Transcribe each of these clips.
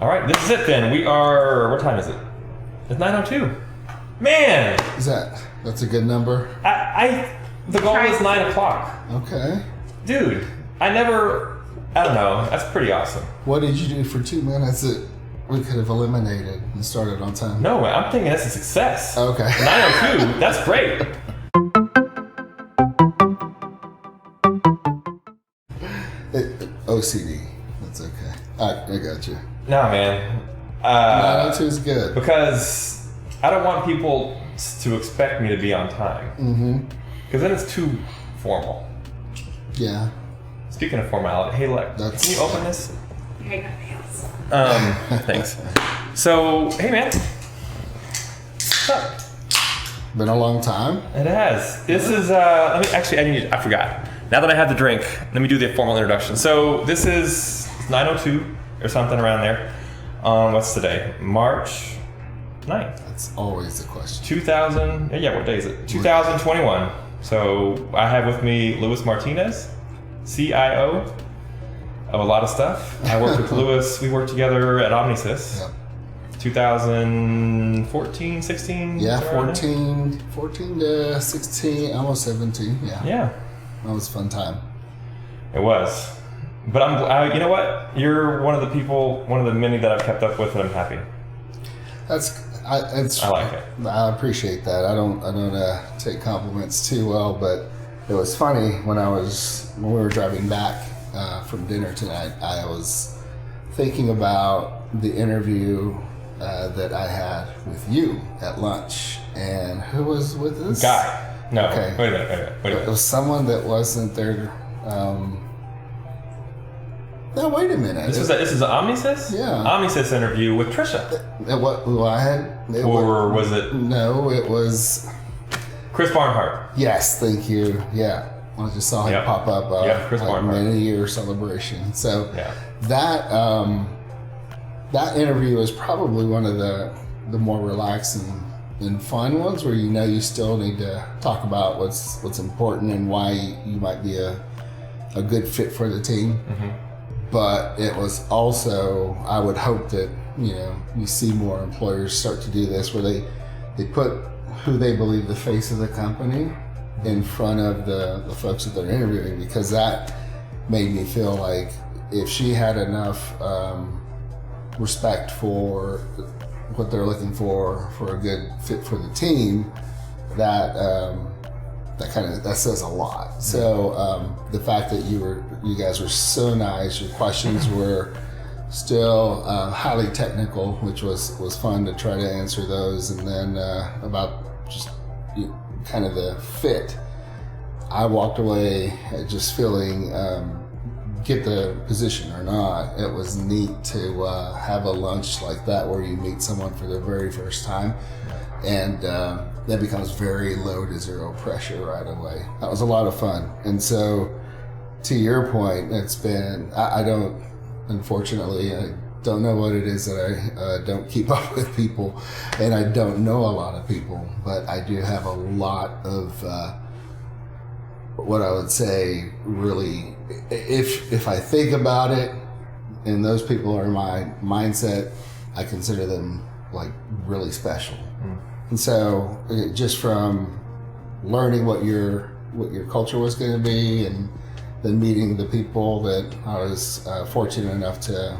All right, this is it then. We are, what time is it? It's 9:02. Man! That's a good number? The goal is 9 o'clock. Okay. Dude, I don't know. That's pretty awesome. What did you do for 2 minutes that we could have eliminated and started on time? No, I'm thinking that's a success. Okay. 9:02, that's great. OCD. That's okay. I got you. No, man. 9:02 is good. Because I don't want people to expect me to be on time. Mm-hmm. Because then it's too formal. Yeah. Speaking of formality, hey, look, can you open this? I got nails. Thanks. So, hey, man. What's up? Been a long time. It has. This is, I forgot. Now that I have the drink, let me do the formal introduction. So, this is 9:02 or something around there. What's today? March 9th. That's always the question. 2000, what day is it? 2021. So, I have with me Louis Martinez, CIO of a lot of stuff. I worked with Louis. We worked together at Omnisys. Yep. 2014, 16? Yeah, 14 to 16, almost 17. Yeah. That was a fun time. It was. But you know what? You're one of the many that I've kept up with, and I'm happy. I like it. I appreciate that. I don't take compliments too well, but it was funny when we were driving back from dinner tonight. I was thinking about the interview that I had with you at lunch, and who was with us? Guy. No. Okay. Wait a minute. It was someone that wasn't there. No, wait a minute. This is an Omnisys? Yeah. Omnisys interview with Trisha. Was it? No, it was Chris Barnhart. Yes, thank you. Yeah. I just saw him pop up Chris Barnhart. many-year celebration. So yeah. That interview was probably one of the more relaxed and fun ones where you still need to talk about what's important and why you might be a good fit for the team. Mm-hmm. But it was also, I would hope that you see more employers start to do this where they put who they believe the face of the company in front of the folks that they're interviewing, because that made me feel like if she had enough respect for what they're looking for a good fit for the team, that says a lot. So the fact that you guys were so nice, your questions were still highly technical, which was fun to try to answer those, and then about just kind of the fit, I walked away just feeling, get the position or not, it was neat to have a lunch like that where you meet someone for the very first time, and that becomes very low to zero pressure right away. That was a lot of fun. And so to your point, it's been, I don't know what it is that I don't keep up with people, and I don't know a lot of people, but I do have a lot of what I would say really, if I think about it and those people are my mindset, I consider them like really special. And so just from learning what your culture was going to be, and then meeting the people that I was fortunate enough to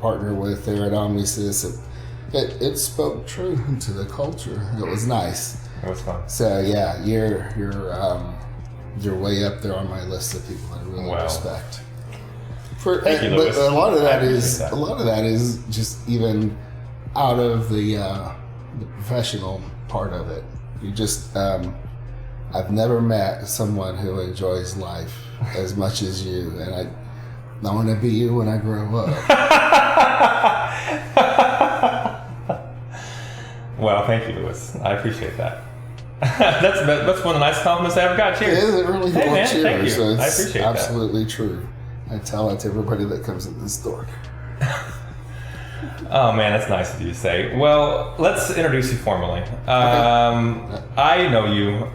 partner with there at Omnisys, it spoke true to the culture. It was nice. It was fun. So yeah, you're way up there on my list of people I really respect. Thank you, Louis. But a lot of that is just even out of the professional part of it. You just I've never met someone who enjoys life as much as you, and I want to be you when I grow up. Well, thank you, Louis. I appreciate that. That's one of the nicest compliments I ever got. Cheers. It is really hey, man, cheers. Thank you. So it's I appreciate that. Absolutely true. I tell that to everybody that comes in this door. Oh man, that's nice of you to say. Well, let's introduce you formally. I know you.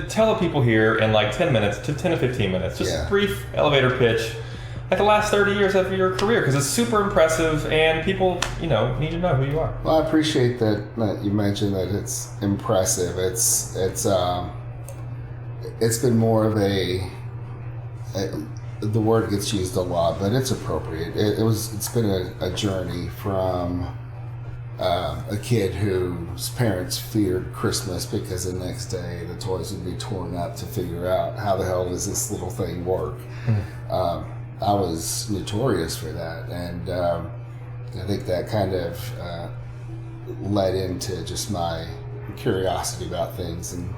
Tell the people here in like 10 minutes to 10 to 15 minutes, just a brief elevator pitch like the last 30 years of your career, because it's super impressive and people, need to know who you are. Well, I appreciate that you mentioned that it's impressive. It's been more of the word gets used a lot, but it's appropriate. It's been a journey from a kid whose parents feared Christmas because the next day the toys would be torn up to figure out how the hell does this little thing work. I was notorious for that, and I think that kind of led into just my curiosity about things, and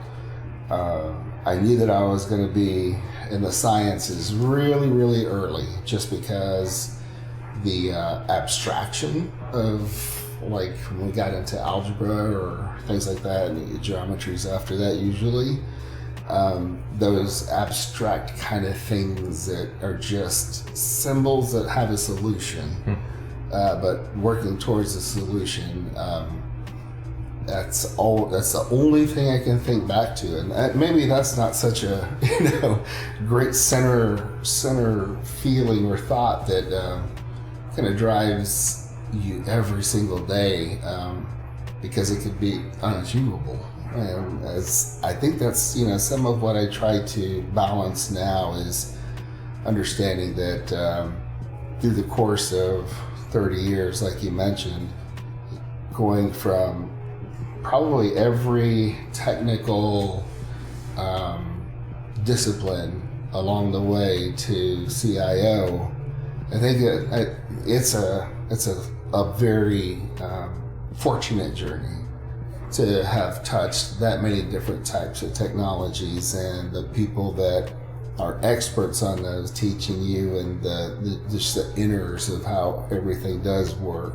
I knew that I was going to be in the sciences really, really early, just because the abstraction of, like, when we got into algebra or things like that, and the geometries after that usually, those abstract kind of things that are just symbols that have a solution, but working towards a solution, that's the only thing I can think back to, and maybe that's not such a great center feeling or thought that kind of drives you every single day, because it could be unachievable. And as I think that's some of what I try to balance now is understanding that through the course of 30 years, like you mentioned, going from probably every technical discipline along the way to CIO, I think it's a very fortunate journey to have touched that many different types of technologies, and the people that are experts on those teaching you, and just the inners of how everything does work.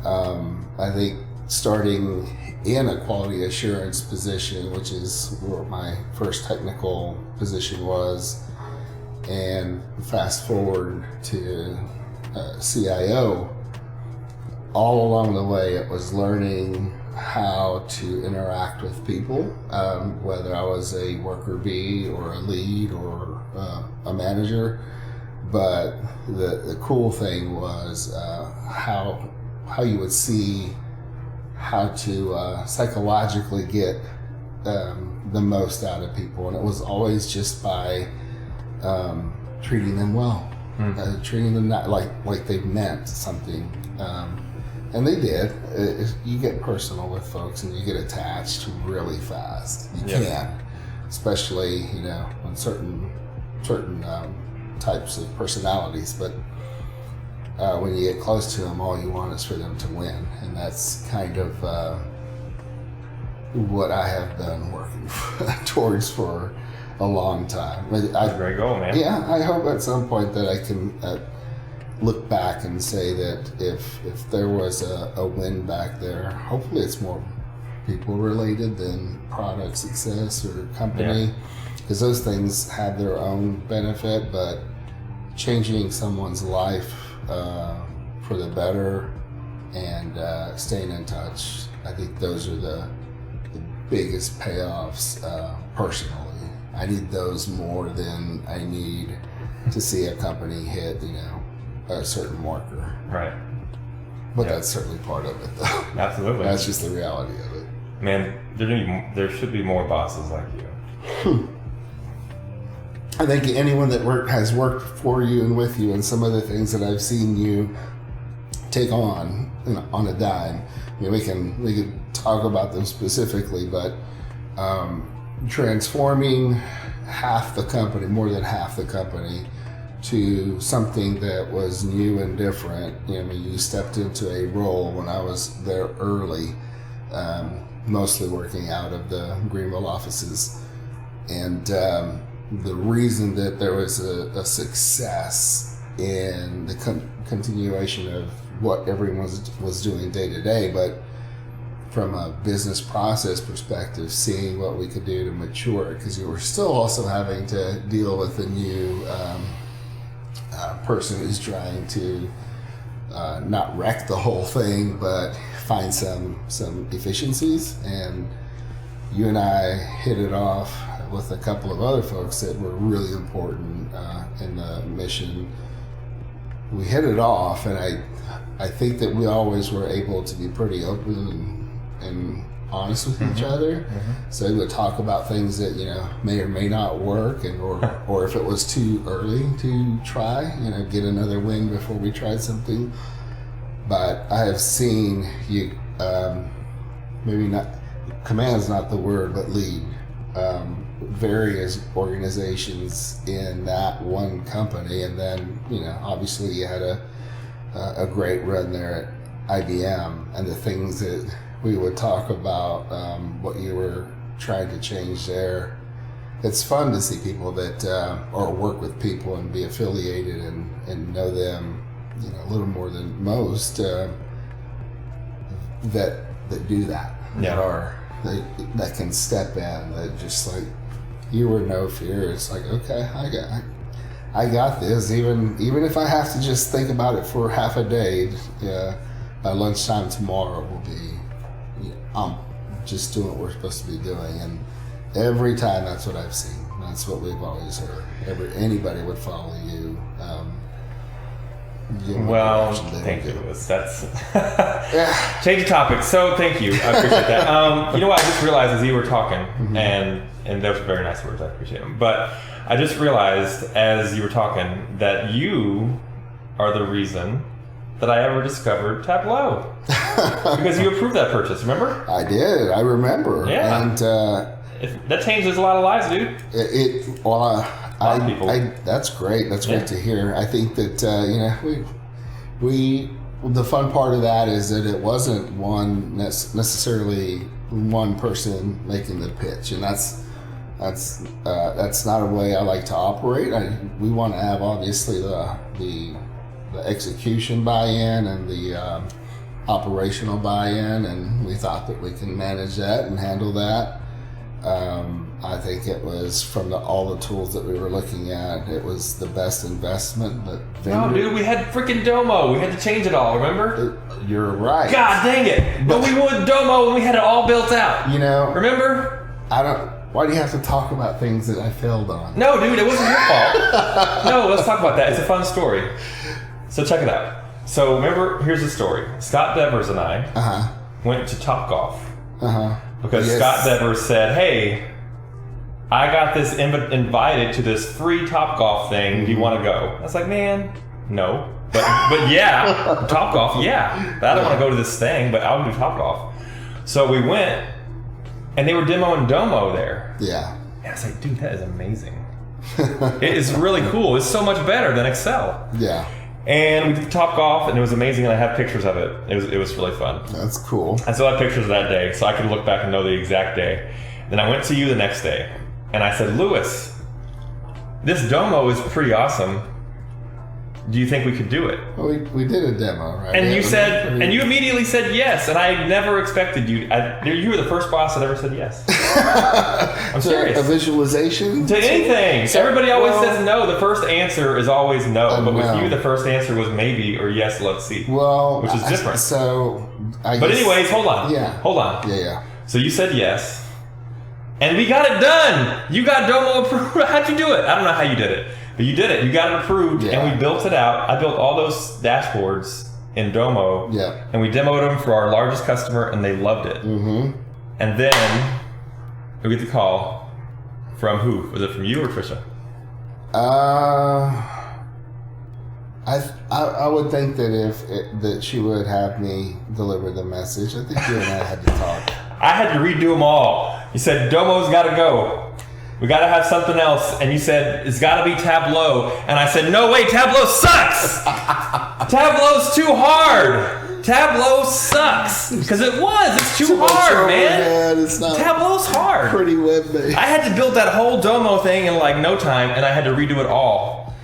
I think starting in a quality assurance position, which is where my first technical position was, and fast forward to CIO, all along the way it was learning how to interact with people, whether I was a worker bee or a lead or a manager. But the cool thing was how you would see how to psychologically get the most out of people, and it was always just by treating them well, treating them not like they meant something. And they did. You get personal with folks, and you get attached really fast. You can, especially on certain types of personalities. But when you get close to them, all you want is for them to win, and that's kind of what I have been working towards for a long time. That's a great goal, man. Yeah, I hope at some point that I can look back and say that if there was a win back there, hopefully it's more people related than product success or company, because those things have their own benefit, but changing someone's life for the better and staying in touch, I think those are the biggest payoffs personally. I need those more than I need to see a company hit a certain marker. Right. But that's certainly part of it, though. Absolutely. That's just the reality of it. Man, there should be more bosses like you. I think anyone that has worked for you and with you, and some of the things that I've seen you take on a dime, we can talk about them specifically, but transforming half the company, more than half the company, to something that was new and different. You stepped into a role when I was there early, mostly working out of the Greenville offices, and the reason that there was a success in the continuation of what everyone was doing day to day, but from a business process perspective, seeing what we could do to mature it, because you were still also having to deal with a new person who's trying to not wreck the whole thing, but find some efficiencies. And you and I hit it off with a couple of other folks that were really important in the mission we hit it off, and I think that we always were able to be pretty open and honest with each other. So we would talk about things that may or may not work, and or if it was too early to try, get another win before we tried something. But I have seen you, maybe not, command is not the word, but lead various organizations in that one company, and then obviously you had a great run there at IBM, and the things that we would talk about, what you were trying to change there. It's fun to see people that or work with people and be affiliated and know them a little more than most that do that. That can step in, that just like you were no fear. It's like, okay, I got this. Even if I have to just think about it for half a day, by lunchtime tomorrow will be, I'm just doing what we're supposed to be doing. And every time, that's what I've seen. That's what we've always heard. Anybody would follow you. Well, thank you, Louis. That's change the topic. So thank you. I appreciate that. You know what? I just realized as you were talking, and those were very nice words. I appreciate them. But I just realized as you were talking that you are the reason that I ever discovered Tableau because you approved that purchase. Remember? I did. I remember. Yeah. And that changes a lot of lives, dude. That's great. That's great to hear. I think that we the fun part of that is that it wasn't necessarily one person making the pitch, and that's not a way I like to operate. We want to have obviously the execution buy-in and the operational buy-in, and we thought that we can manage that and handle that. I think it was from all the tools that we were looking at, it was the best investment. No, dude, we had freaking Domo. We had to change it all, remember? You're right. God dang it. But we went with Domo and we had it all built out. Remember? Why do you have to talk about things that I failed on? No, dude, it wasn't your fault. No, let's talk about that. It's a fun story. So check it out. So remember, here's the story. Scott Devers and I went to Topgolf. Because Scott Devers said, hey, I got this invited to this free Topgolf thing. Do you want to go? I was like, man, no. But yeah, Topgolf, yeah. I don't want to go to this thing, but I'll do Topgolf. So we went, and they were demoing Domo there. Yeah. And I was like, dude, that is amazing. It is really cool. It's so much better than Excel. Yeah. And we did Topgolf, and it was amazing, and I have pictures of it. It was really fun. That's cool. I still have pictures of that day, so I could look back and know the exact day. Then I went to you the next day, and I said, Louis, this Domo is pretty awesome. Do you think we could do it? Well, we did a demo, right? And you said, and you immediately said yes, and I never expected you. You were the first boss that ever said yes. I'm serious. A visualization? To anything. Everybody always says no. The first answer is always no. But with you, the first answer was maybe or yes, let's see. Well, which is different. But anyways, hold on. Yeah. Hold on. Yeah. So you said yes. And we got it done. You got Domo approved. How'd you do it? I don't know how you did it. But you did it. You got it approved, and we built it out. I built all those dashboards in Domo, and we demoed them for our largest customer, and they loved it. And then we get the call from who? Was it from you or Trisha? I would think that that she would have me deliver the message. I think you and I had to talk. I had to redo them all. You said Domo's got to go. We got to have something else. And you said, it's got to be Tableau. And I said, no, wait, Tableau sucks. Tableau's too hard. Tableau sucks. Because it's too hard, man. It's not Tableau's hard. Pretty web-based. I had to build that whole Domo thing in like no time, and I had to redo it all.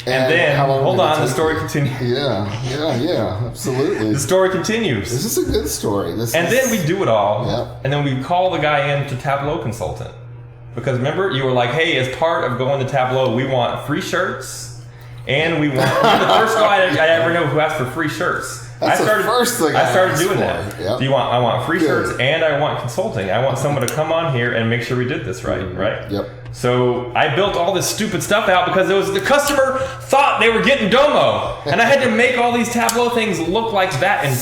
And then, hold on, the story continues. Yeah, absolutely. The story continues. This is a good story. Then we do it all. Yep. And then we call the guy in to Tableau consultant. Because remember, you were like, hey, as part of going to Tableau, we want free shirts, and we want... You're the first guy I ever know who asked for free shirts. That's the first thing I started doing that. Yep. I want free shirts, and I want consulting. I want someone to come on here and make sure we did this right? Yep. So I built all this stupid stuff out because the customer thought they were getting Domo, and I had to make all these Tableau things look like that and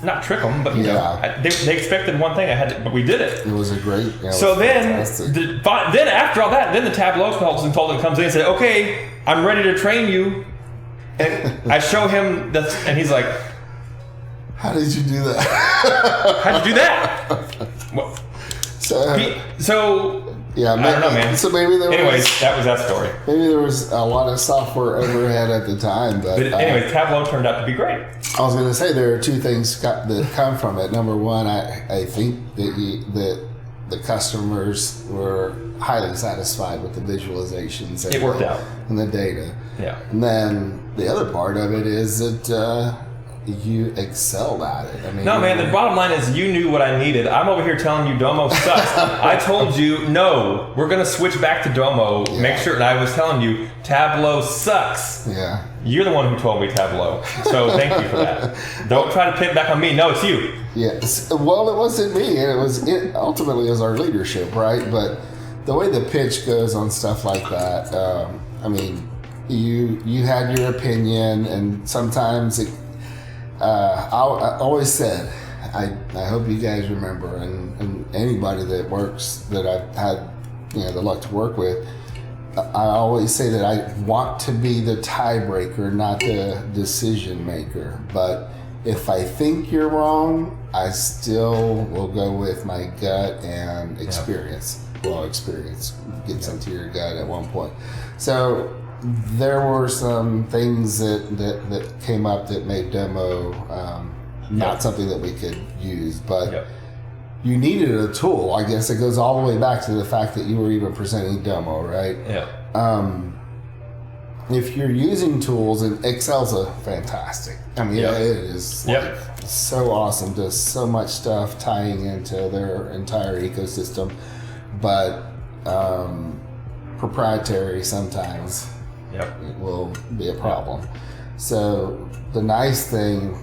not trick them, but you know, they expected one thing. But we did it. It was a great. So then after all that, then the Tableau consultant comes in and says, "Okay, I'm ready to train you," and I show him that, and he's like, "How did you do that? How'd you do that?" Well, so. Yeah, I don't know, man. So maybe that was that story. Maybe there was a lot of software overhead at the time, but anyway, Tableau turned out to be great. I was going to say there are two things that come from it. Number one, I think that the customers were highly satisfied with the visualizations. It worked out. And the data. Yeah. And then the other part of it is that you excelled at it. I mean, no, man, the bottom line is you knew what I needed. I'm over here telling you Domo sucks. I told you, no, we're going to switch back to Domo. Yeah. Make sure, and I was telling you, Tableau sucks. Yeah. You're the one who told me Tableau. So thank you for that. Don't try to pin back on me. No, it's you. Yes. Well, it wasn't me. It ultimately was our leadership, right? But the way the pitch goes on stuff like that, I mean, you had your opinion, and sometimes I always said, I hope you guys remember, and anybody that I've had the luck to work with, I always say that I want to be the tiebreaker, not the decision maker. But if I think you're wrong, I still will go with my gut and experience. Well, experience gets into your gut at one point. So there were some things that came up that made Domo not something that we could use, but you needed a tool. I guess it goes all the way back to the fact that you were even presenting Domo, right? Yeah. If you're using tools, and Excel's fantastic. I mean, it is so awesome. Does so much stuff tying into their entire ecosystem, but proprietary sometimes. It will be a problem. So the nice thing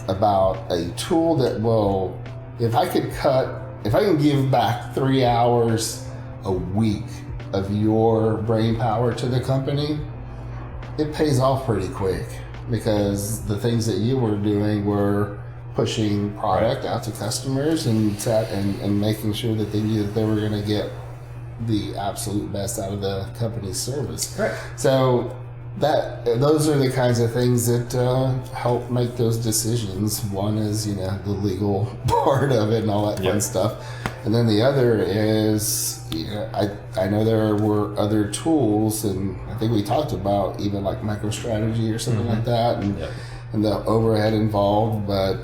about a tool that will, if I can give back 3 hours a week of your brain power to the company, it pays off pretty quick, because the things that you were doing were pushing product out to customers and making sure that they knew that they were going to get the absolute best out of the company's service. Right. So those are the kinds of things that help make those decisions. One is, the legal part of it and all that fun stuff. And then the other is, I know there were other tools, and I think we talked about even like MicroStrategy or something like that, and the overhead involved, but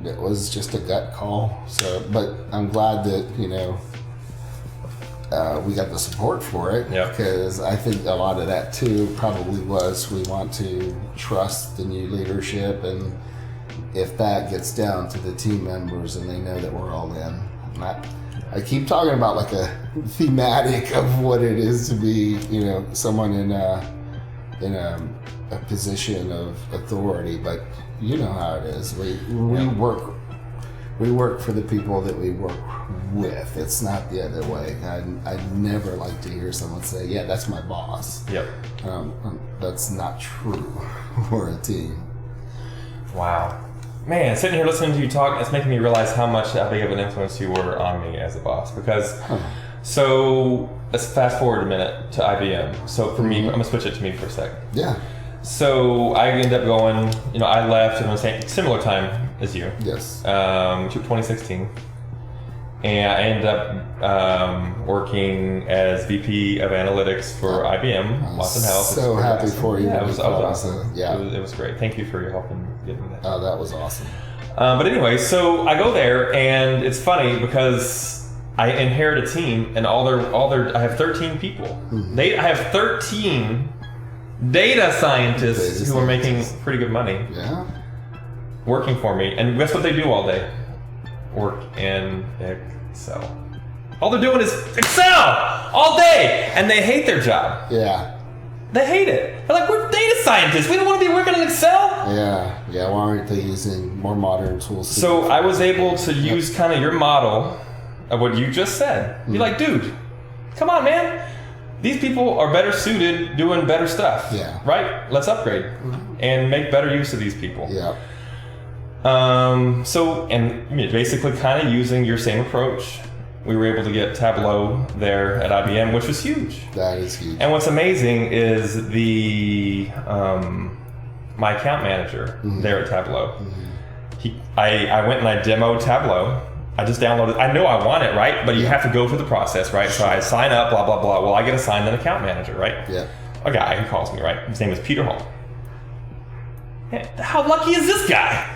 it was just a gut call. So, but I'm glad that, we got the support for it, because I think a lot of that too probably was, we want to trust the new leadership, and if that gets down to the team members and they know that we're all in. I keep talking about like a thematic of what it is to be, someone in a position of authority, but you know how it is. We work for the people that we work with. It's not the other way. I never like to hear someone say, "Yeah, that's my boss." That's not true for a team. Wow. Man, sitting here listening to you talk, it's making me realize how big of an influence you were on me as a boss. Because, so let's fast forward a minute to IBM. So for me, I'm gonna switch it to me for a second. Yeah. So I ended up going, I left at the same similar time as you. Yes. 2016. And I ended up working as VP of Analytics for IBM, Watson House. So happy for you. Yeah, it was awesome. It was great. Thank you for your help in getting me that. Oh, that was awesome. But anyway, so I go there, and it's funny because I inherit a team, and I have 13 people. I have 13 data scientists who are making pretty good money. Yeah. Working for me, and guess what they do all day? Work in Excel. All they're doing is Excel all day, and they hate their job. Yeah. They hate it. They're like, we're data scientists. We don't want to be working in Excel. Yeah. Why aren't they using more modern tools? So I was able to use kind of your model of what you just said. You're like, dude, Come on, man. These people are better suited doing better stuff. Yeah. Right? Let's upgrade and make better use of these people. Yeah. So, and basically kind of using your same approach, we were able to get Tableau there at IBM, which was huge. That is huge. And what's amazing is my account manager there at Tableau. I went and I demoed Tableau. I just downloaded. I know I want it, right? But you have to go through the process, right? So I sign up, blah blah blah. Well, I get assigned an account manager, right? Yeah. A guy who calls me, right? His name is Peter Hall. How lucky is this guy?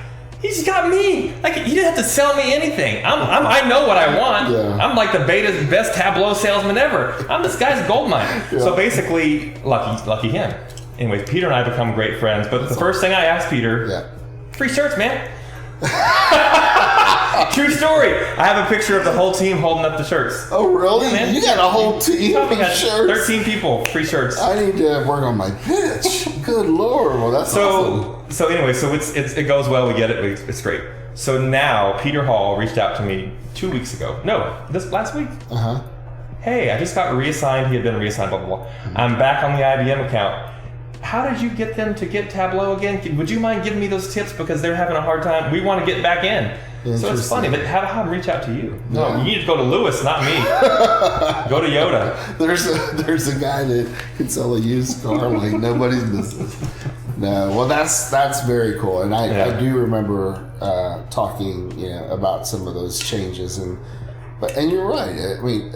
He's got me. Like, he didn't have to sell me anything. I know what I want. Yeah. I'm like the best Tableau salesman ever. I'm this guy's gold mine. Yeah. So basically, lucky him. Anyways, Peter and I become great friends. But the first thing I asked Peter, free shirts, man. True story. I have a picture of the whole team holding up the shirts. Oh, really? Yeah, man. You got a whole team of shirts? 13 people, free shirts. I need to work on my pitch. Good Lord. Well, that's awesome. So anyway, so it goes well. We get it. It's great. So now Peter Hall reached out to me 2 weeks ago. No, this last week. Hey, I just got reassigned. He had been reassigned. Blah blah blah. I'm back on the IBM account. How did you get them to get Tableau again? Would you mind giving me those tips because they're having a hard time? We want to get back in. So it's funny, but have him reach out to you. No, you need to go to Louis, not me. Go to Yoda. There's a guy that can sell a used car like nobody's business. No, well, that's very cool, and I do remember talking, about some of those changes, and you're right. I mean,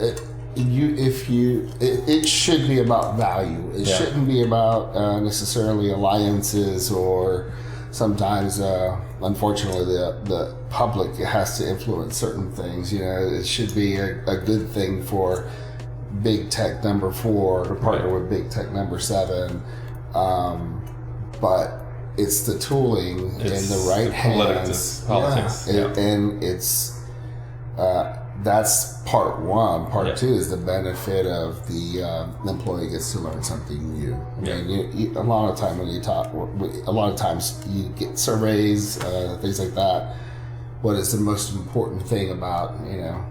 it should be about value. It shouldn't be about necessarily alliances, or sometimes, unfortunately, the public has to influence certain things. It should be a good thing for big tech number 4 to partner with big tech number 7. But it's the tooling in the right hands. Politics. And it's that's part 1. Part 2 is the benefit of the employee gets to learn something new. I mean, a lot of times you get surveys, things like that. What is the most important thing about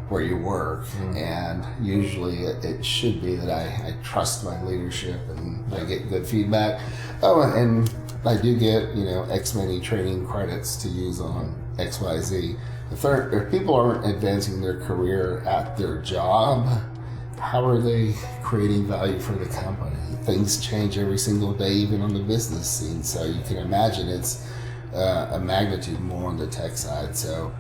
where you work? And usually it should be that I trust my leadership and I get good feedback. Oh, and I do get X many training credits to use on XYZ. If people aren't advancing their career at their job, how are they creating value for the company? Things change every single day, even on the business scene. So you can imagine it's a magnitude more on the tech side. So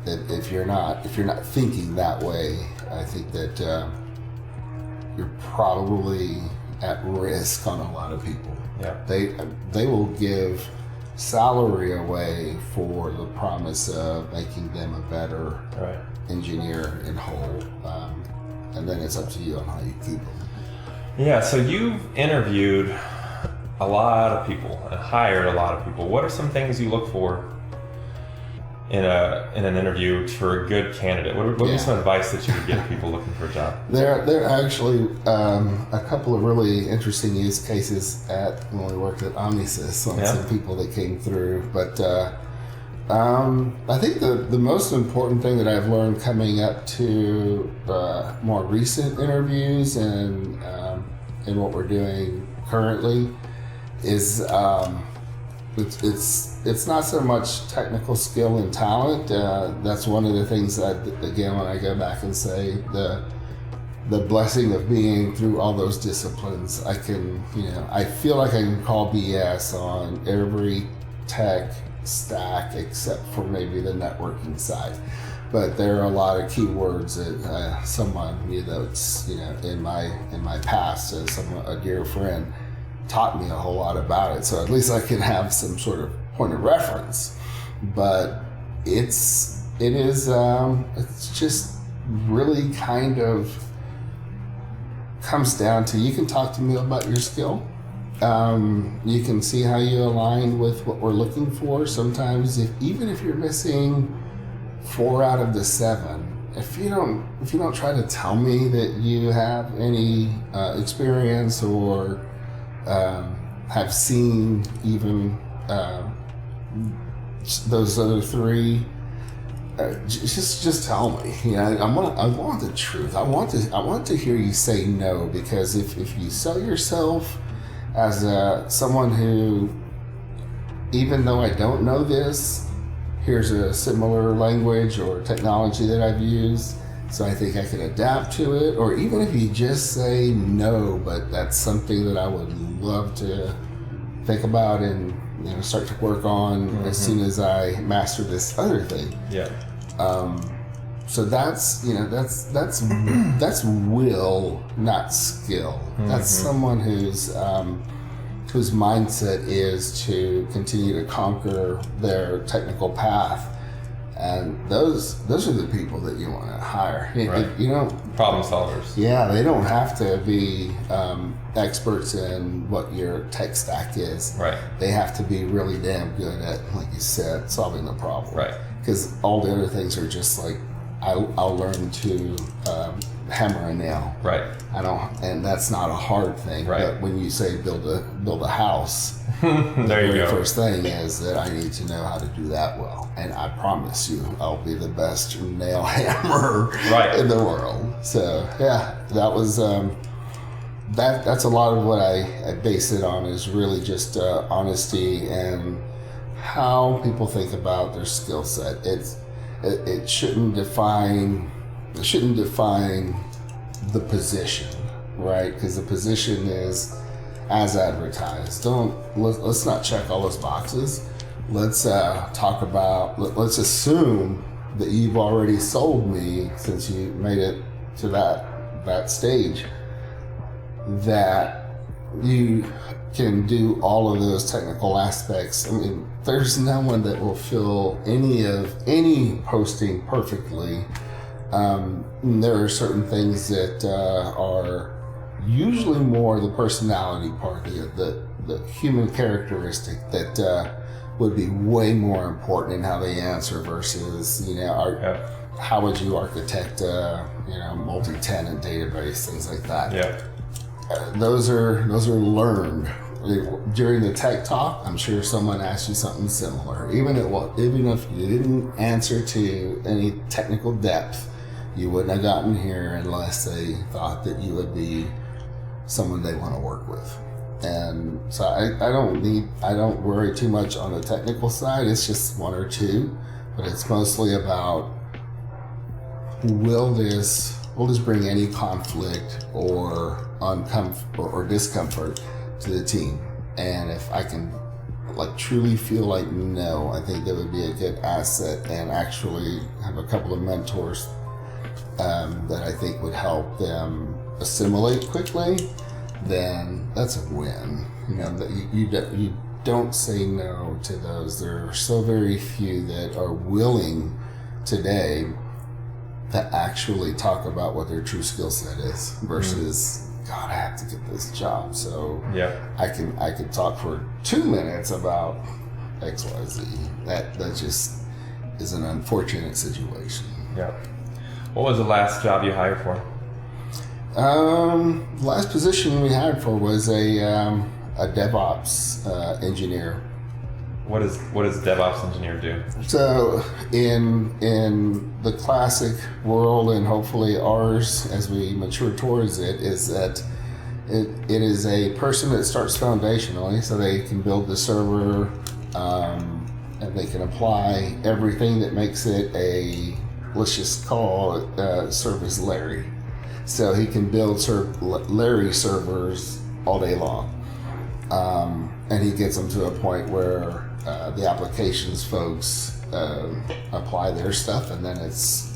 if you're not thinking that way, I think that you're probably at risk on a lot of people. They will give salary away for the promise of making them a better engineer in whole, and then it's up to you on how you keep them. Yeah, so you've interviewed a lot of people and hired a lot of people. What are some things you look for in an interview for a good candidate? What would be some advice that you would give people looking for a job? There are actually a couple of really interesting use cases when we worked at Omnisys on some people that came through. But I think the most important thing that I've learned coming up to more recent interviews and what we're doing currently is it's not so much technical skill and talent. That's one of the things that, again, when I go back and say the blessing of being through all those disciplines, I feel like I can call BS on every tech stack except for maybe the networking side. But there are a lot of keywords that someone that's in my past, a dear friend, taught me a whole lot about it, so at least I can have some sort of point of reference. But it's just really kind of comes down to, you can talk to me about your skill. You can see how you align with what we're looking for. Sometimes even if you're missing 4 out of the 7, if you don't try to tell me that you have any experience or have seen even those other 3, just tell me. You know, I want the truth. I want to hear you say no, because if you sell yourself as someone who, even though I don't know this, here's a similar language or technology that I've used, so I think I can adapt to it. Or even if you just say no, but that's something that I would love to think about and start to work on as soon as I master this other thing. Yeah. So that's that's will, not skill. That's someone whose mindset is to continue to conquer their technical path, and those are the people that you want to hire. Right. Problem solvers. Yeah, they don't have to be experts in what your tech stack is. Right. They have to be really damn good at, like you said, solving the problem. Right. Because all the other things are just like, I'll learn to hammer a nail. Right. And that's not a hard thing. Right. But when you say build a house, the very first thing is that I need to know how to do that well. And I promise you, I'll be the best nail hammerer in the world. So yeah, that was that's a lot of what I base it on, is really just honesty and how people think about their skill set. It shouldn't define the position, right? Because the position is as advertised. Let's not check all those boxes. Let's talk about. Let's assume that you've already sold me, since you made it to that stage, that you can do all of those technical aspects. I mean, there's no one that will fill any posting perfectly. There are certain things that are usually more the personality part, the human characteristic that would be way more important in how they answer versus how would you architect multi-tenant database, things like that. Yeah. Those are learned. During the tech talk, I'm sure someone asked you something similar. Even if you didn't answer to any technical depth, you wouldn't have gotten here unless they thought that you would be someone they want to work with. And so I don't worry too much on the technical side. It's just one or two, but it's mostly about, will this bring any conflict or discomfort to the team? And if I can truly feel like no, I think that would be a good asset, and actually have a couple of mentors that I think would help them assimilate quickly, then that's a win. That you don't say no to those. There are so very few that are willing today to actually talk about what their true skill set is versus, God, I have to get this job. So I can talk for 2 minutes about XYZ. That just is an unfortunate situation. Yeah. What was the last job you hired for? Last position we hired for was a DevOps engineer. What does DevOps engineer do? So in the classic world, and hopefully ours as we mature towards it, is that it is a person that starts foundationally, so they can build the server, and they can apply everything that makes it let's just call it Service Larry. So he can build Larry servers all day long. And he gets them to a point where the applications folks apply their stuff, and then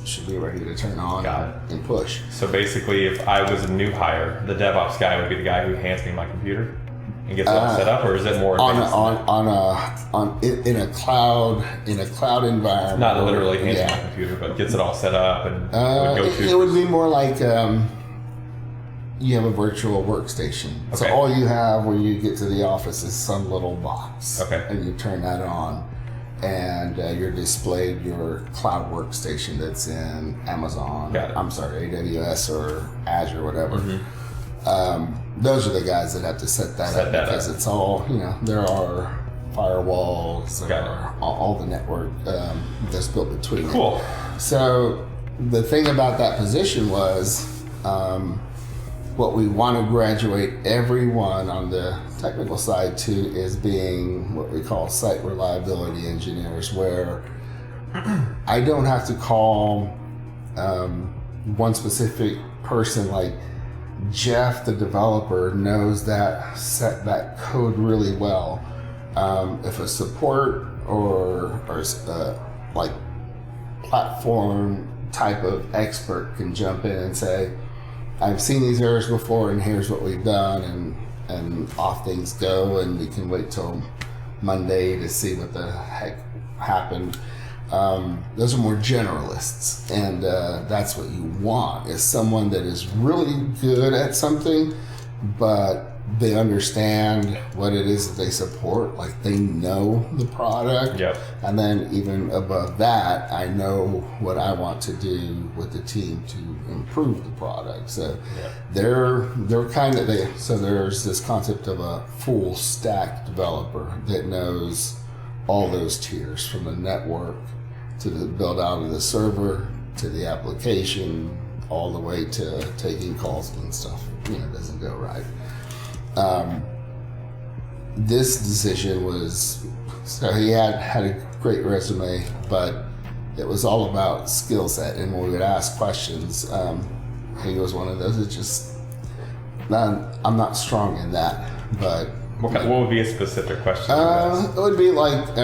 should be ready to turn on and push. So basically, if I was a new hire, the DevOps guy would be the guy who hands me my computer and gets it all set up, or is it more in a cloud environment? Not literally hands me my computer, but gets it all set up and it would be more like you have a virtual workstation. Okay. So all you have when you get to the office is some little box. Okay. And you turn that on, and you're displayed your cloud workstation that's in Amazon. AWS or Azure, whatever. Those are the guys that have to set that up because it's all, there are firewalls, Got or all the network that's built between Cool. it. So the thing about that position was what we want to graduate everyone on the technical side to is being what we call site reliability engineers, where I don't have to call one specific person. Like Jeff, the developer, knows that code really well. If a support or like platform type of expert can jump in and say, I've seen these errors before and here's what we've done, and off things go, and we can wait till Monday to see what the heck happened. Those are more generalists, and that's what you want, is someone that is really good at something, but they understand what it is that they support, like they know the product. Yep. And then even above that, I know what I want to do with the team to improve the product. So they're kind of, so there's this concept of a full stack developer that knows all those tiers, from the network to the build out of the server to the application, all the way to taking calls when stuff doesn't go right. This decision was, so he had a great resume, but it was all about skill set. And when we would ask questions, he was one of those that just, I'm not strong in that. But what would be a specific question? It would be like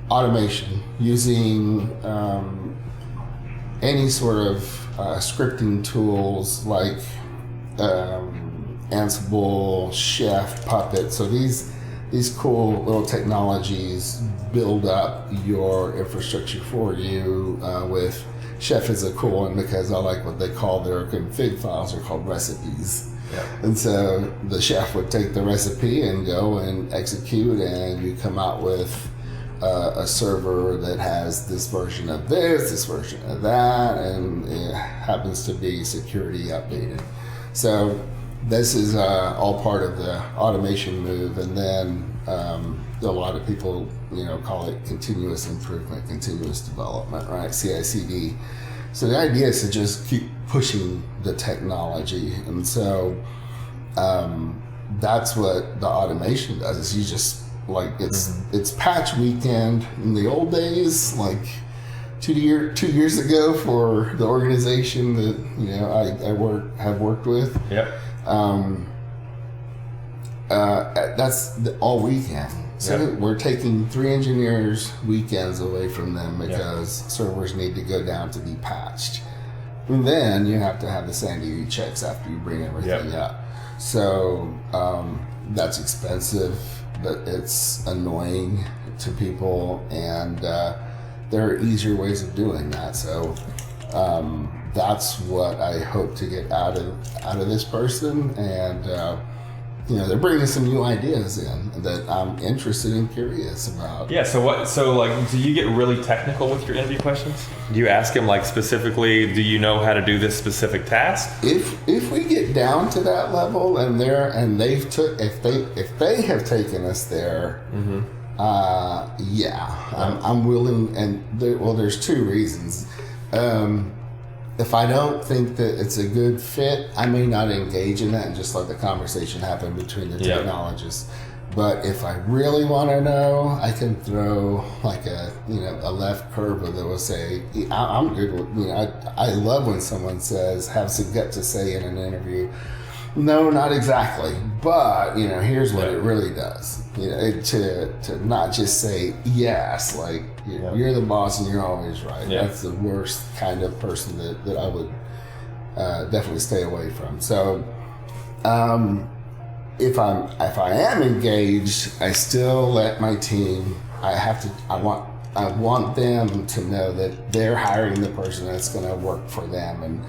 automation, using any sort of scripting tools like Ansible, Chef, Puppet. So these cool little technologies build up your infrastructure for you. With Chef is a cool one because I like what they call their config files. They're called recipes. Yep. And so the Chef would take the recipe and go and execute, and you come out with a server that has this version of this version of that, and it happens to be security updated. So this is all part of the automation move, and then a lot of people, call it continuous improvement, continuous development, right? CI/CD. So the idea is to just keep pushing the technology, and so that's what the automation does. Is you just it's patch weekend. In the old days, like 2 years ago, for the organization that I have worked with. Yep. That's all weekend. So we're taking 3 engineers weekends away from them because servers need to go down to be patched. And then you have to have the sanity checks after you bring everything up. So that's expensive, but it's annoying to people, and there are easier ways of doing that. So that's what I hope to get out of this person, and they're bringing some new ideas in that I'm interested and curious about. Yeah. So do you get really technical with your interview questions? Do you ask him specifically, do you know how to do this specific task? If we get down to that level, and if they have taken us there, I'm willing. And there's 2 reasons. If I don't think that it's a good fit, I may not engage in that and just let the conversation happen between the technologists. But if I really want to know, I can throw a left curve that will say, I'm good with, I love when someone have some gut to say in an interview, no, not exactly, but here's what it really does. To not just say yes, you're the boss and you're always right. That's the worst kind of person that I would definitely stay away from. So if I am engaged, I still let my team. I want them to know that they're hiring the person that's going to work for them. And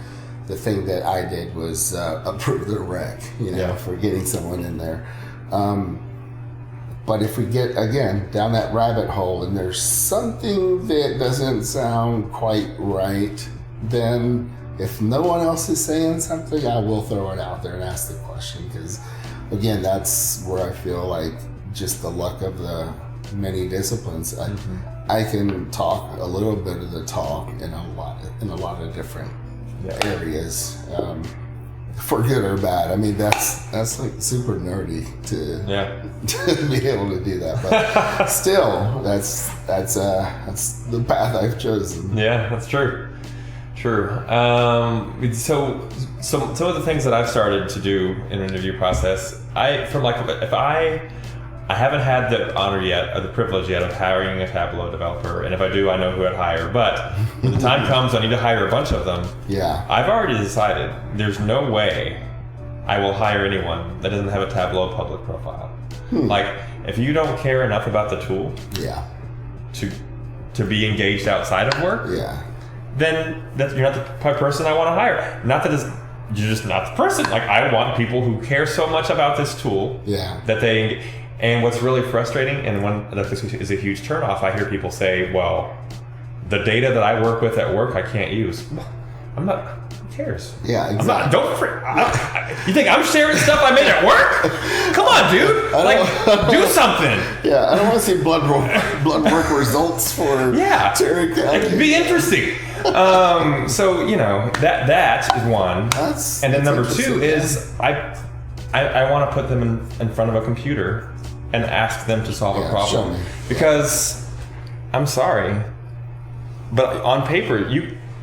the thing that I did was approve the rec, for getting someone in there. But if we get, again, down that rabbit hole and there's something that doesn't sound quite right, then if no one else is saying something, I will throw it out there and ask the question. Because, again, that's where I feel like just the luck of the many disciplines. I can talk a little bit of the talk in a lot of different areas, for good or bad. I mean, that's like super nerdy to be able to do that, but still, that's the path I've chosen. Yeah, that's true. So some of the things that I've started to do in an interview process, if I haven't had the honor yet, or the privilege yet, of hiring a Tableau developer, and if I do, I know who I'd hire. But when the time comes, I need to hire a bunch of them. Yeah. I've already decided there's no way I will hire anyone that doesn't have a Tableau public profile. Like, if you don't care enough about the tool, to be engaged outside of work, then you're not the person I want to hire. Not that you're just not the person. Like, I want people who care so much about this tool that they. And what's really frustrating, and one that is a huge turnoff, I hear people say, "Well, the data that I work with at work, I can't use." I'm not. Who cares? Yeah, exactly. I'm not. You think I'm sharing stuff I made at work? Come on, dude. Do something. Yeah, I don't want to see blood work results for Terry County. It'd be interesting. So that is one. And then number two is I want to put them in front of a computer and ask them to solve a problem. Because I'm sorry, but on paper,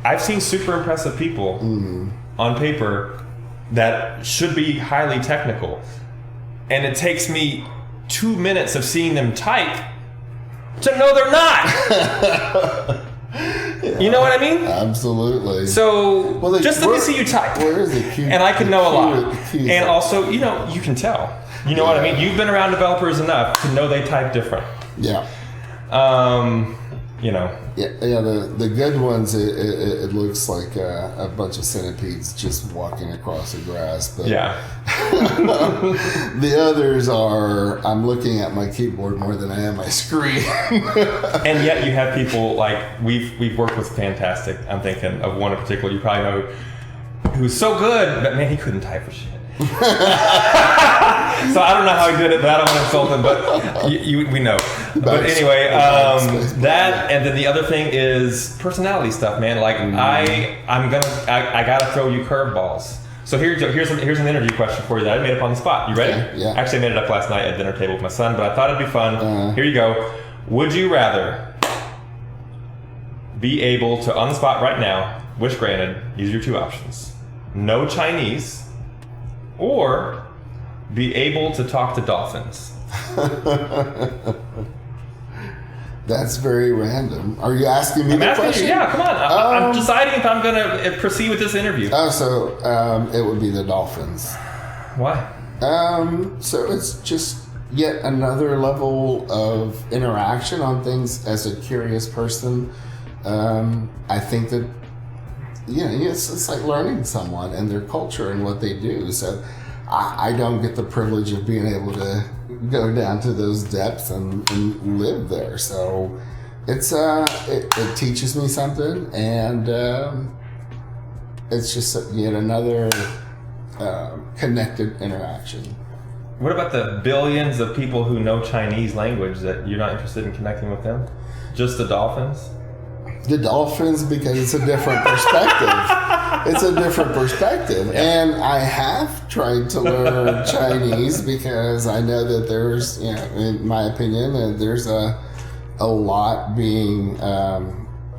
I've seen super impressive people on paper that should be highly technical, and it takes me 2 minutes of seeing them type to know they're not. You know what I mean? Absolutely. So just let me see you type, and I can know a lot. And also, you can tell. You know what I mean? You've been around developers enough to know they type different. Yeah. Yeah. The good ones, it looks like a bunch of centipedes just walking across the grass. But the others are, I'm looking at my keyboard more than I am my screen. And yet you have people like we've worked with fantastic. I'm thinking of one in particular. You probably know who's so good, but man, he couldn't type for shit. So I don't know how he did it, but I don't want to insult him. But we know. But anyway, that, and then the other thing is personality stuff, man. Like I gotta throw you curveballs. So here's an interview question for you that I made up on the spot. You ready? Yeah. Actually, I made it up last night at dinner table with my son, but I thought it'd be fun. Here you go. Would you rather be able to, on the spot right now, wish granted, use your two options: no Chinese, or be able to talk to dolphins? That's very random. Are you asking me the question? Yeah, come on. I'm deciding if I'm going to proceed with this interview. So it would be the dolphins. Why? So it's just yet another level of interaction on things as a curious person. I think that it's like learning someone and their culture and what they do. So I don't get the privilege of being able to go down to those depths and live there. So it teaches me something, and it's just yet another connected interaction. What about the billions of people who know Chinese language that you're not interested in connecting with them? Just the dolphins? The dolphins, because it's a different perspective. It's a different perspective. And I have tried to learn Chinese because I know that there's, in my opinion, there's a lot being, a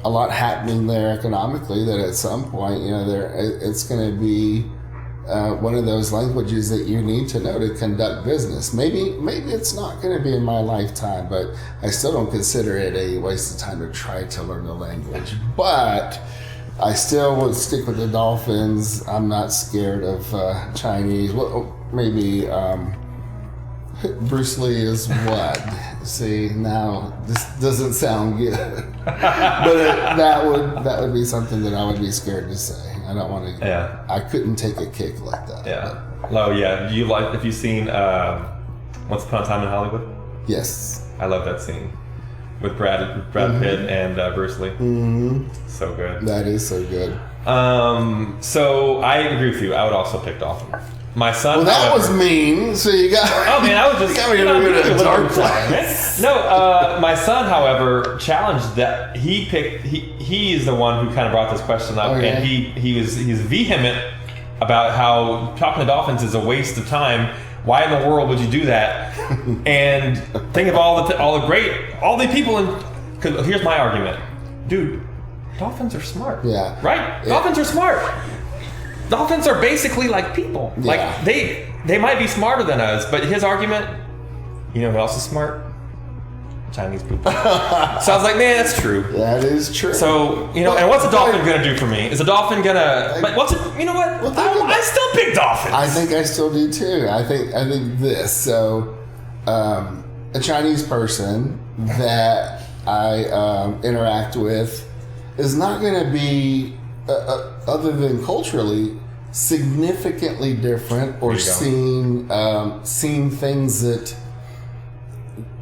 lot happening there economically, that at some point, it's going to be one of those languages that you need to know to conduct business. Maybe it's not going to be in my lifetime, but I still don't consider it a waste of time to try to learn the language. But I still would stick with the dolphins. I'm not scared of Chinese. Well, maybe Bruce Lee is what? See, now this doesn't sound good, but that would be something that I would be scared to say. I don't want to. Yeah. I couldn't take a kick like that. Yeah. Oh yeah. Have you seen Once Upon a Time in Hollywood? Yes. I love that scene with Brad Pitt and Bruce Lee. Mm-hmm. So good. That is so good. So I agree with you. I would also pick dolphin. My son. Well, that however, was mean. So you got. Oh man, I was just. You got me you know, to being a dark little place. No, my son, however, challenged that he picked. He is the one who kind of brought this question up, Okay. and he's vehement about how talking to dolphins is a waste of time. Why in the world would you do that? And think of all the people in. Because here's my argument, dude. Dolphins are smart. Yeah. Right. Yeah. Dolphins are smart. Dolphins are basically like people. Yeah. Like they might be smarter than us, but his argument, you know who else is smart? Chinese people. So I was like, man, that's true. That is true. So, you know, and what's a dolphin gonna do for me? Is a dolphin gonna? But what's it? You know what? Well, I still pick dolphins. I think I still do too. I think this. So, a Chinese person that I interact with is not going to be, other than culturally, significantly different or seeing things that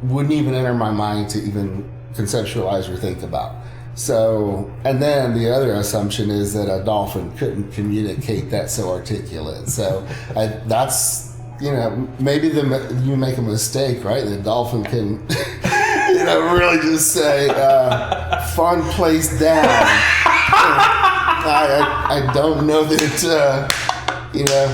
wouldn't even enter my mind to even conceptualize or think about. So, and then the other assumption is that a dolphin couldn't communicate that so articulate. So that's, you know, maybe you make a mistake, right? The dolphin can, you know, really just say, fun place down. I don't know that, you know,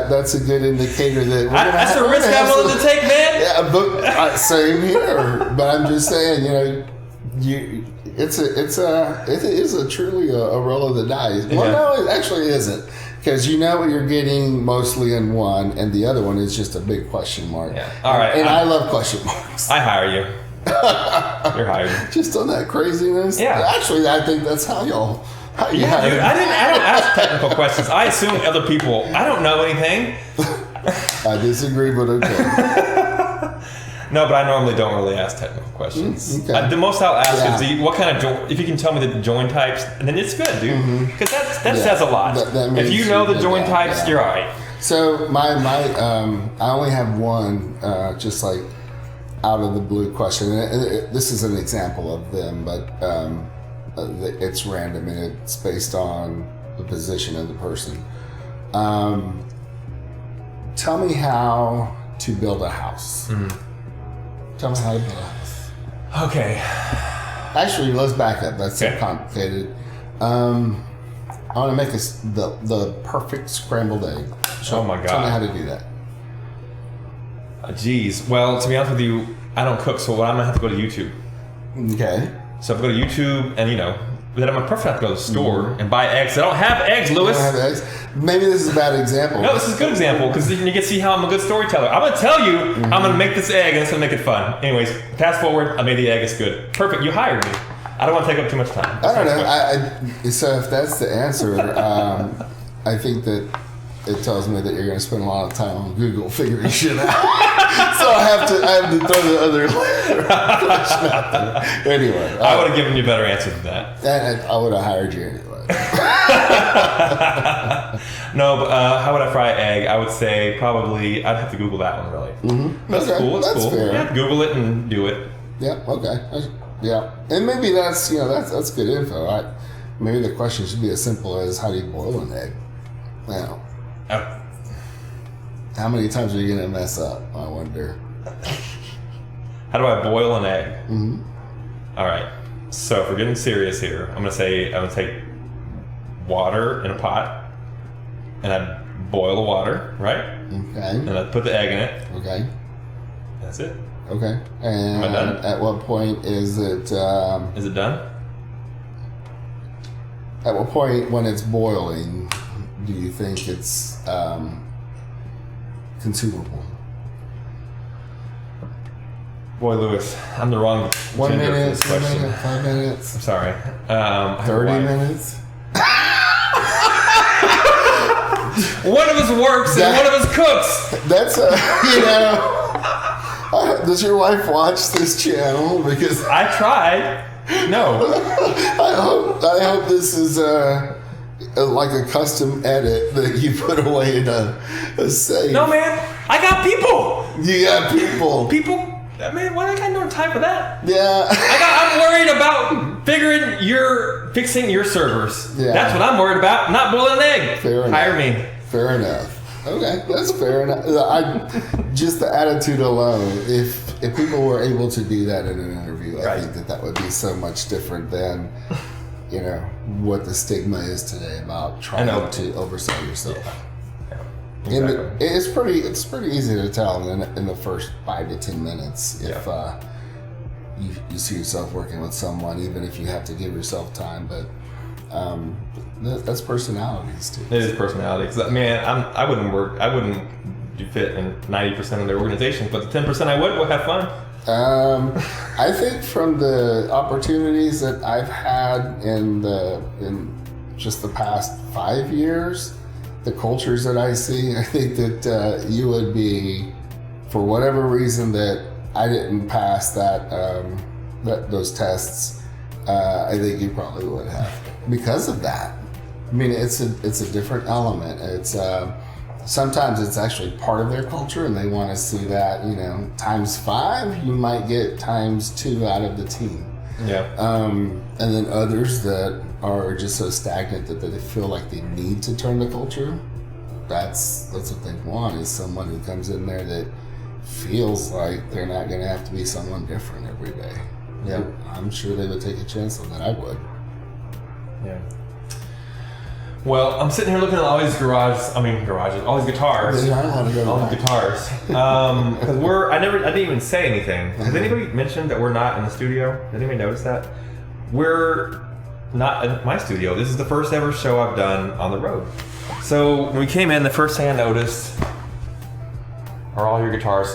that's a good indicator that that's a risk I'm willing to take, man. Yeah, but same here. But I'm just saying, you know, it is a truly a roll of the dice. Well, Yeah. no, it actually isn't, because you know what you're getting mostly in one, and the other one is just a big question mark. Yeah. All right. And I love question marks. I hire you. You're hired. Just on that craziness. Yeah. Actually, I think that's how y'all. How you Yeah, hire. dude. I don't ask technical questions. I assume other people. I don't know anything. I disagree, but okay. No, but I normally don't really ask technical questions. Okay. The most I'll ask Yeah. is what kind of if you can tell me the join types, then it's good, dude. Because that says a lot. That means if you know the join yeah, types, yeah. you're all right. So my I only have one, just like out of the blue question. And this is an example of them, but it's random and it's based on the position of the person. Tell me how to build a house. Tell me how to build a house. Okay. Actually, let's back up. That's so Okay. complicated. I want to make the perfect scrambled egg. Oh my God. Tell me how to do that. Geez. Well, to be honest with you, I don't cook, so I'm gonna have to go to YouTube. Okay. So if I go to YouTube, and you know, then I'm gonna probably have to go to the store and buy eggs. I don't have eggs, Louis. You don't have eggs? Maybe this is a bad example. No, this is a good example because you can see how I'm a good storyteller. I'm gonna tell you I'm gonna make this egg and it's gonna make it fun. Anyways, fast forward. I made the egg. It's good. Perfect. You hired me. I don't want to take up too much time. I don't know. So if that's the answer, I think that it tells me that you're going to spend a lot of time on Google figuring shit out. So I have to throw the other question out there. Anyway, I would have given you a better answer than that. and I would have hired you anyway. No, but how would I fry an egg? I would say probably I'd have to Google that one really. That's Okay, cool. That's cool. fair. Yeah, Google it and do it. Yeah. Okay. Yeah. And maybe that's that's good info. Maybe the question should be as simple as how do you boil an egg? Now, Oh. how many times are you going to mess up? I wonder. How do I boil an egg? All right. So if we're getting serious here, I'm gonna take water in a pot, and I boil the water, right? Okay. And I put the egg in it. Okay. That's it. Okay. And Am I done? at what point is it? Is it done? At what point, when it's boiling, do you think it's consumable? Boy, Louis, I'm the wrong 1 gender for minute, this 2 question. minutes, 5 minutes, I'm sorry. I have a 30 wife. minutes. One of us works and one of us cooks. That's does your wife watch this channel? Because I tried. No. I hope this is like a custom edit that you put away in a safe. No, man. I got people. You got people. People. I mean, why I got no time for that? Yeah. I'm worried about fixing your servers. Yeah. That's what I'm worried about. Not boiling an egg. Fair enough. Hire me. Fair enough. Okay, that's fair enough. Just the attitude alone, if people were able to do that in an interview, I think that would be so much different than, what the stigma is today about trying to oversell yourself. Yeah. Exactly. And it's pretty easy to tell in the first 5 to 10 minutes if you see yourself working with someone, even if you have to give yourself time. But that's personalities too. It is personality. Because I wouldn't do fit in 90% of their organizations, but the 10% I would have fun. I think from the opportunities that I've had in just the past 5 years, the cultures that I see, I think that you would be, for whatever reason that I didn't pass those tests, I think you probably would have because of that. I mean, it's a different element. It's sometimes it's actually part of their culture, and they want to see that times 5. You might get times 2 out of the team. Yeah. And then others that are just so stagnant that they feel like they need to turn the culture. That's what they want, is someone who comes in there that feels like they're not going to have to be someone different every day. Yeah, I'm sure they would take a chance on that. I would. Yeah. Well, I'm sitting here looking at all these garages, all these guitars. They are a lot of all the guitars. Because I didn't even say anything. Has anybody mentioned that we're not in the studio? Did anybody notice that? We're not in my studio. This is the first ever show I've done on the road. So when we came in, the first thing I noticed are all your guitars.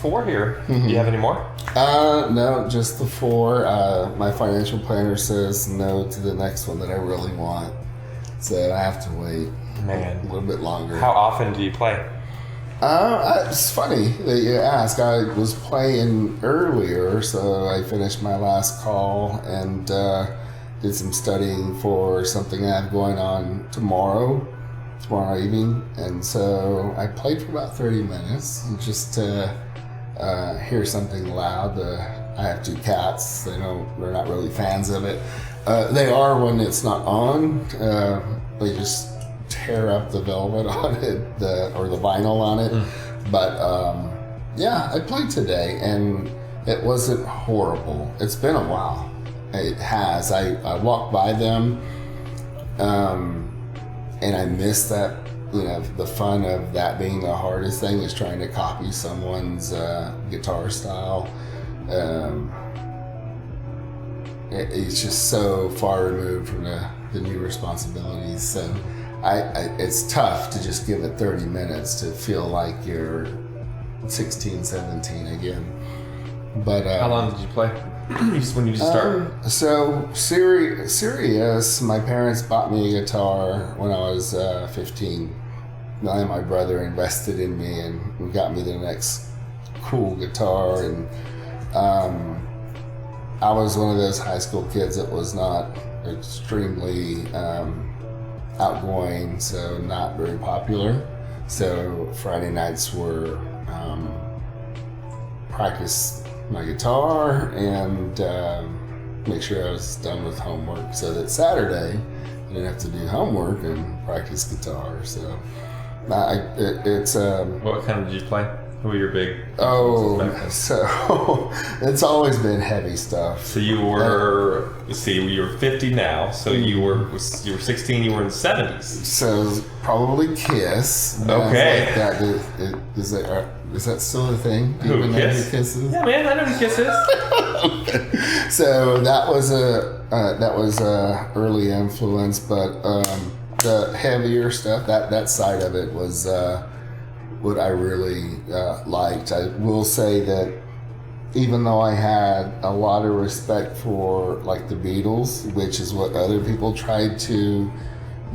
4 here. Mm-hmm. Do you have any more? No, just the 4. My financial planner says no to the next one that I really want. So I have to wait a little bit longer. How often do you play? It's funny that you ask. I was playing earlier, so I finished my last call and did some studying for something I have going on tomorrow evening. And so I played for about 30 minutes just to hear something loud. I have 2 cats. They're not really fans of it. They are when it's not on. They just tear up the velvet on it, or the vinyl on it. But I played today, and it wasn't horrible. It's been a while. It has. I walked by them, and I missed that. The fun of that being the hardest thing is trying to copy someone's guitar style. It's just so far removed from the new responsibilities. So it's tough to just give it 30 minutes to feel like you're 16, 17 again. But how long did you play? When you just started? So serious. My parents bought me a guitar when I was 15. My brother invested in me and got me the next cool guitar, and I was one of those high school kids that was not extremely outgoing, so not very popular. So Friday nights were practice my guitar and make sure I was done with homework, so that Saturday I didn't have to do homework and practice guitar. So it's what kind did you play? Who were your big? So it's always been heavy stuff. So you were, you're 50 now. So you were 16. You were in the 70s. So probably Kiss. Okay. Like that. Is that still a thing? Do you even know who Kiss is? Yeah, man, I know who Kiss is. So that was a early influence, but the heavier stuff, that side of it was what I really liked. I will say that even though I had a lot of respect for like the Beatles, which is what other people tried to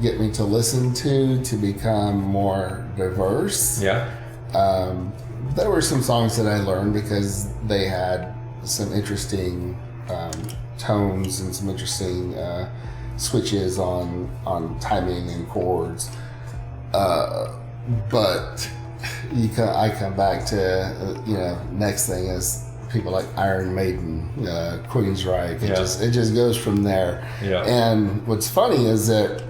get me to listen to become more diverse. Yeah. There were some songs that I learned because they had some interesting tones and some interesting switches on timing and chords. But I come back to next thing is people like Iron Maiden, Queensryche. It just goes from there. Yeah. And what's funny is that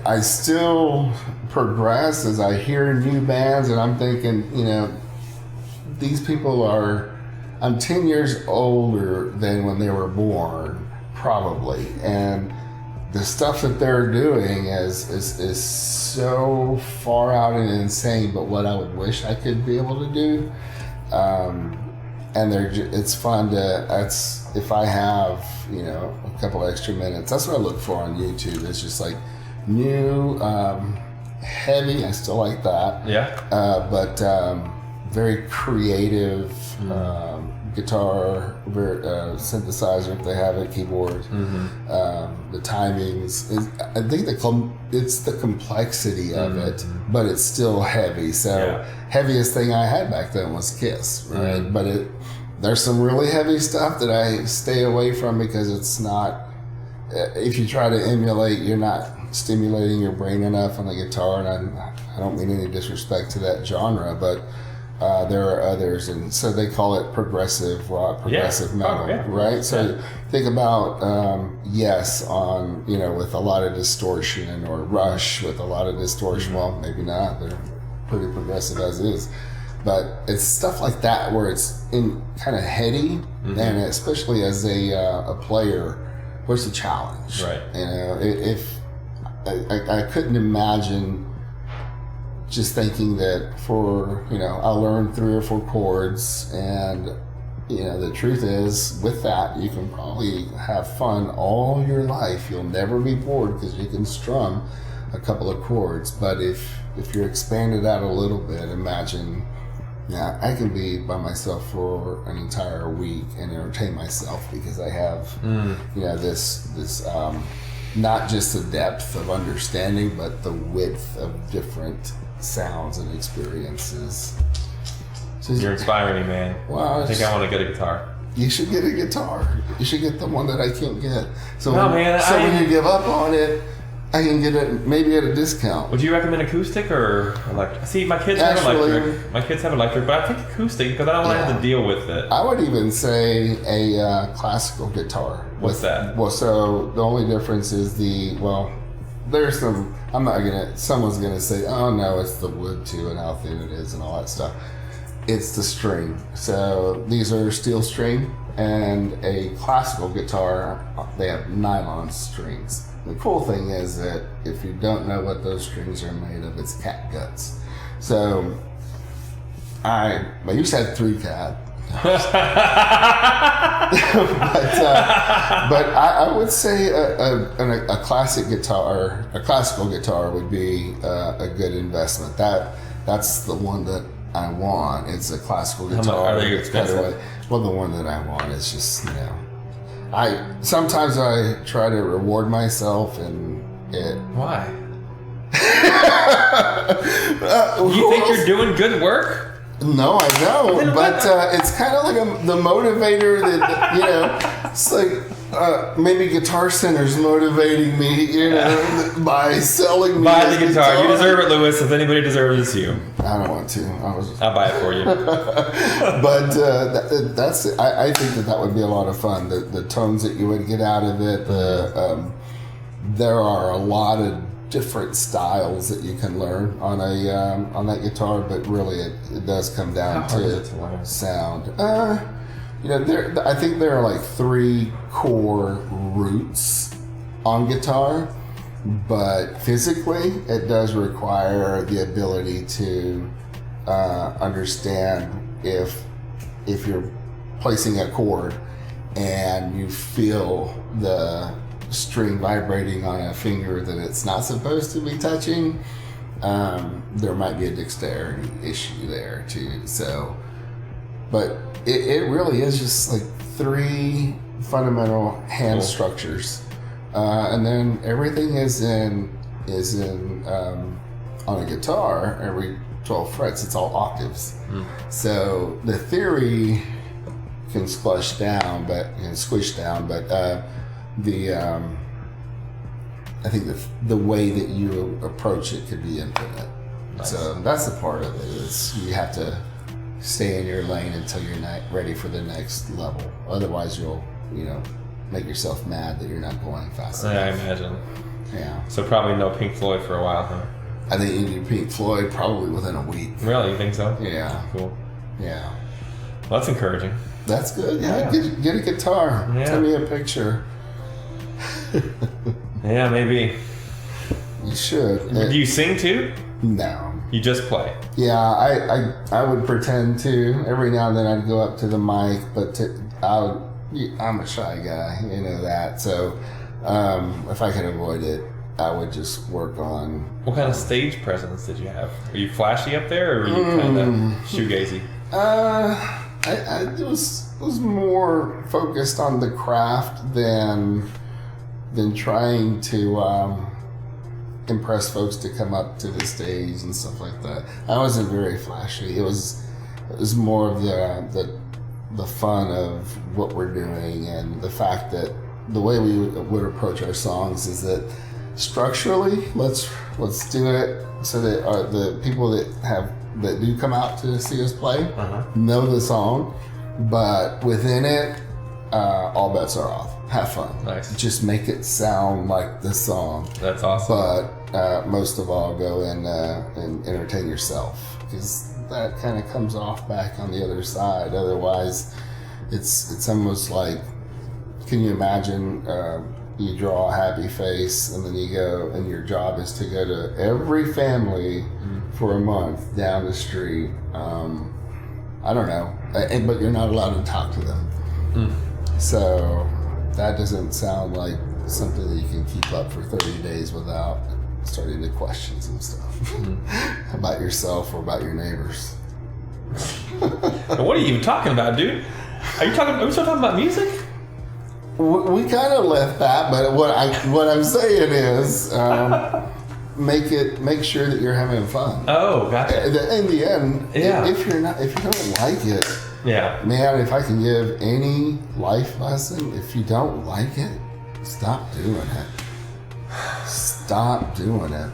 I still progress as I hear new bands, and I'm thinking, these people are. I'm 10 years older than when they were born, probably, and the stuff that they're doing is so far out and insane. But what I would wish I could be able to do, and it's fun to. That's if I have a couple extra minutes. That's what I look for on YouTube. It's just like new, heavy. I still like that. Yeah. But very creative. Guitar, synthesizer if they have it, keyboard. The timings. I think it's the complexity of it, but it's still heavy. So heaviest thing I had back then was Kiss, right? But there's some really heavy stuff that I stay away from because it's not. If you try to emulate, you're not stimulating your brain enough on the guitar, and I don't mean any disrespect to that genre, but. There are others, and so they call it progressive rock, progressive metal, right? So think about Yes on with a lot of distortion, or Rush with a lot of distortion. Well, maybe not; they're pretty progressive as is. But it's stuff like that where it's in kind of heady, and especially as a player, what's the challenge? Right. If I couldn't imagine. Just thinking that I'll learn 3 or 4 chords, and the truth is with that you can probably have fun all your life. You'll never be bored because you can strum a couple of chords. But if you're expanded out a little bit, imagine I can be by myself for an entire week and entertain myself because I have this not just the depth of understanding, but the width of different sounds and experiences. So you're inspiring me, man. Well, I think I want to get a guitar. You should get a guitar. You should get the one that I can't get. So when you give up on it, I can get it maybe at a discount. Would you recommend acoustic or electric? See, my kids have electric. My kids have electric, but I think acoustic because I don't want to have to deal with it. I would even say a classical guitar. What's that? Well, so the only difference is there's some. Someone's gonna say, oh no, it's the wood too, and how thin it is, and all that stuff. It's the string. So these are steel string, and a classical guitar, they have nylon strings. The cool thing is that if you don't know what those strings are made of, it's cat guts. So I used to have 3 cat. but I would say a classical guitar would be a good investment. That's the one that I want. It's a classical guitar. Are they expensive? Well, the one that I want is just sometimes I try to reward myself and it. Why? You think you're doing good work? No, I know, but it's kind of like the motivator that it's like maybe Guitar Center's motivating me, by selling me. Buy the guitar. You deserve it, Louis. If anybody deserves it, it's you. I don't want to. I'll buy it for you. But that's. I think that would be a lot of fun. The tones that you would get out of it. There are a lot of different styles that you can learn on that guitar, but really it does come down to sound. I think there are like 3 core roots on guitar, but physically it does require the ability to understand if you're placing a chord and you feel the string vibrating on a finger that it's not supposed to be touching, there might be a dexterity issue there too. So, but it really is just like 3 fundamental hand structures, and then everything is in on a guitar. Every 12 frets, it's all octaves. So the theory can squish down, but I think the way that you approach it could be infinite. Nice. So that's the part of it, is you have to stay in your lane until you're not ready for the next level. Otherwise, you'll make yourself mad that you're not going fast enough. I imagine. Yeah. So probably no Pink Floyd for a while, huh? I think you do Pink Floyd probably within a week. Really? You think so? Yeah. Cool. Yeah. Well, that's encouraging. That's good. Yeah. Yeah. Get a guitar. Yeah. Send me a picture. Yeah, maybe. You should. Do you sing too? No. You just play? Yeah, I would pretend to. Every now and then I'd go up to the mic, but I'm a shy guy, you know that. So if I could avoid it, I would just work on. What kind of stage presence did you have? Were you flashy up there, or were you kind of shoegazy? I was more focused on the craft than trying to impress folks to come up to the stage and stuff like that. I wasn't very flashy. It was more of the fun of what we're doing, and the fact that the way we would approach our songs is that structurally, let's do it so that the people that do come out to see us play know the song, but within it, all bets are off. Have fun. Nice. Just make it sound like the song. That's awesome. But most of all, go and entertain yourself, because that kind of comes off back on the other side. Otherwise, it's almost like, can you imagine you draw a happy face and then you go, and your job is to go to every family for a month down the street. I don't know, but you're not allowed to talk to them. So that doesn't sound like something that you can keep up for 30 days without starting to question some stuff about yourself or about your neighbors. What are you even talking about, dude? Are we still talking about music? We kind of left that, but what I'm saying is, make sure that you're having fun. Oh, gotcha. In the end, Yeah. if you don't like it, Yeah. man, if I can give any life lesson, if you don't like it, stop doing it. Stop doing it.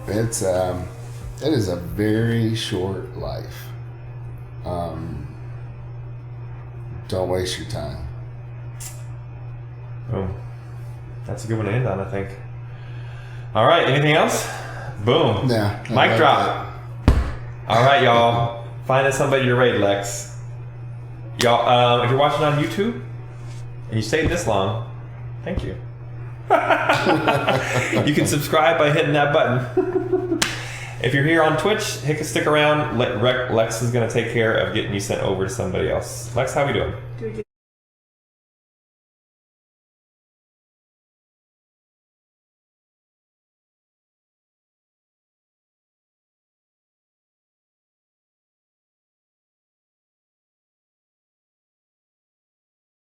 It is a very short life. Don't waste your time. Oh, that's a good one to end on, I think. All right, anything else? Boom. Yeah. Mic drop. All right, y'all. Find us somebody to rate, Lex. Y'all, if you're watching on YouTube and you stayed this long, thank you. You can subscribe by hitting that button. If you're here on Twitch, stick around. Lex is going to take care of getting you sent over to somebody else. Lex, how we doing?